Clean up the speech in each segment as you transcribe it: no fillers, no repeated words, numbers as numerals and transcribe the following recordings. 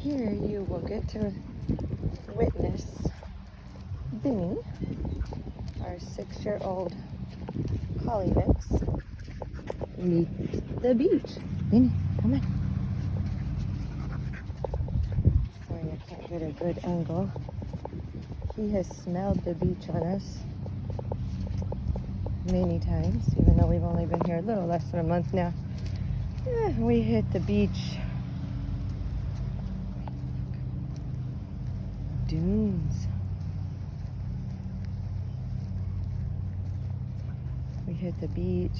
here you will get to witness Benny, our 6-year-old collie mix, meet the beach. Benny, come on. Sorry, I can't get a good angle. He has smelled the beach on us many times, even though we've only been here a little less than a month now. We hit the beach. Dunes. We hit the beach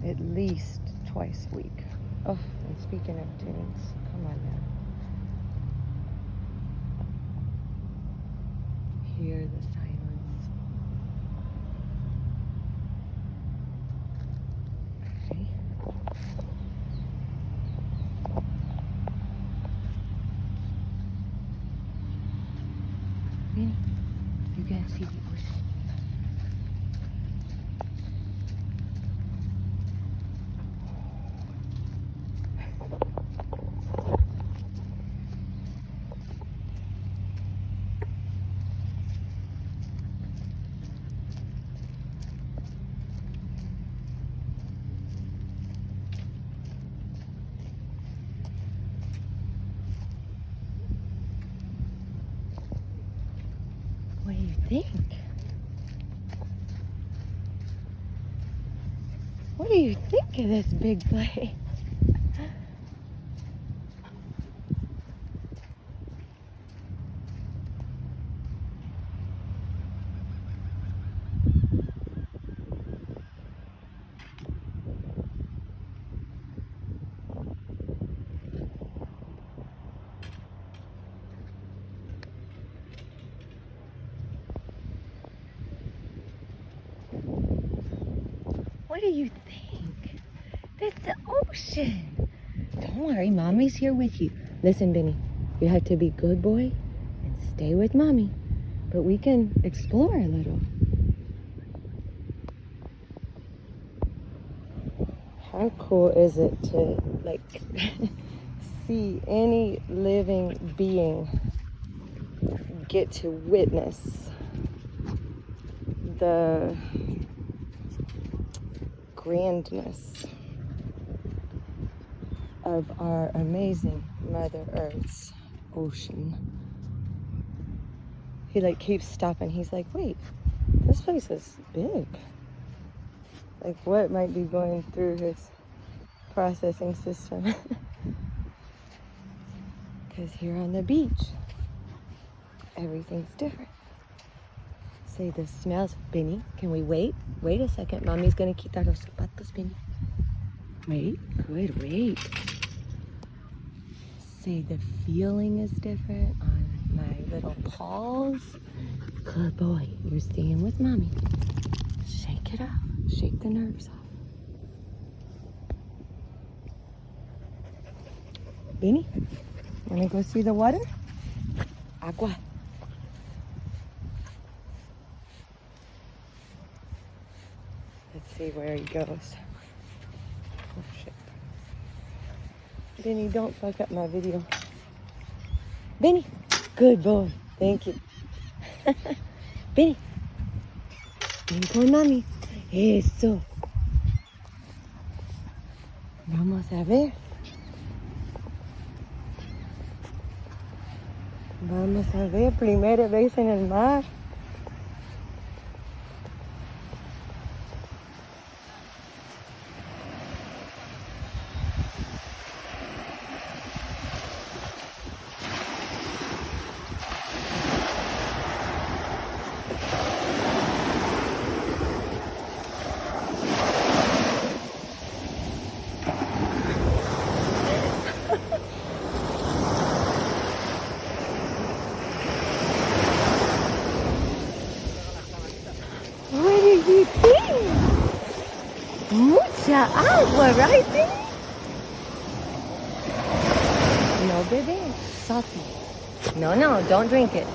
at least twice a week. Oh, and speaking of dunes, come on now. Hear the silence. Okay. Benny, you can see the ocean. What do you think? What do you think of this big place? What do you think? That's the ocean. Don't worry, Mommy's here with you. Listen, Benny, you have to be a good boy and stay with Mommy. But we can explore a little. How cool is it to, like, see any living being get to witness the grandness of our amazing Mother Earth's ocean. He like keeps stopping. He's like, wait, this place is big. Like, what might be going through his processing system? Because here on the beach, everything's different. Say the smells. Benny, can we wait? Wait a second. Mommy's gonna quitar los zapatos, Benny. Wait, good, wait. Say the feeling is different on my little paws. Good boy, you're staying with Mommy. Shake it off. Shake the nerves off. Benny, wanna go see the water? Agua. Let's see where he goes. Oh shit. Benny, don't fuck up my video. Benny, good boy. Thank you. Benny. Ven con Mami. Eso. Vamos a ver. Vamos a ver, primera vez en el mar. What do you think? Mucha agua, right, Benny? No, baby. Salty. No, don't drink it.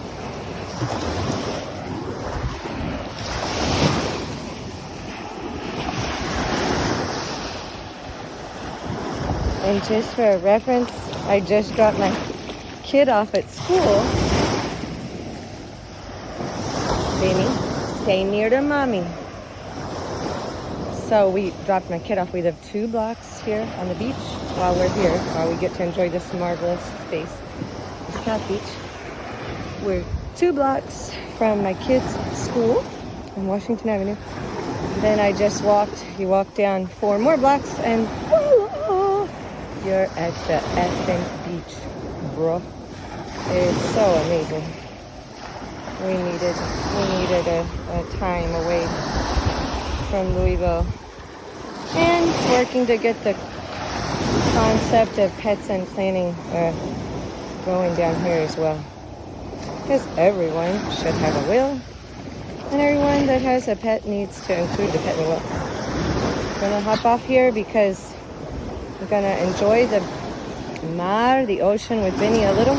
And just for a reference, I just dropped my kid off at school. Benny, stay near to mommy. So we dropped my kid off. We live 2 blocks here on the beach while we're here, while we get to enjoy this marvelous space, the South Beach. We're 2 blocks from my kid's school on Washington Avenue. Then I just walked, you walk down 4 more blocks and voila, you're at the effing beach, bro. It's so amazing. We needed a time away from Louisville, and working to get the concept of pets and planning going down here as well. Because everyone should have a will, and everyone that has a pet needs to include the pet in the will. I'm gonna hop off here because I'm gonna enjoy the mar, the ocean, with Benny a little.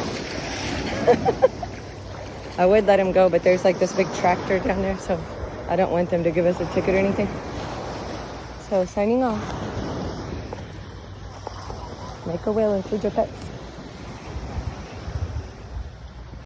I would let him go, but there's like this big tractor down there, so I don't want them to give us a ticket or anything. So signing off. Make a will, include your pets.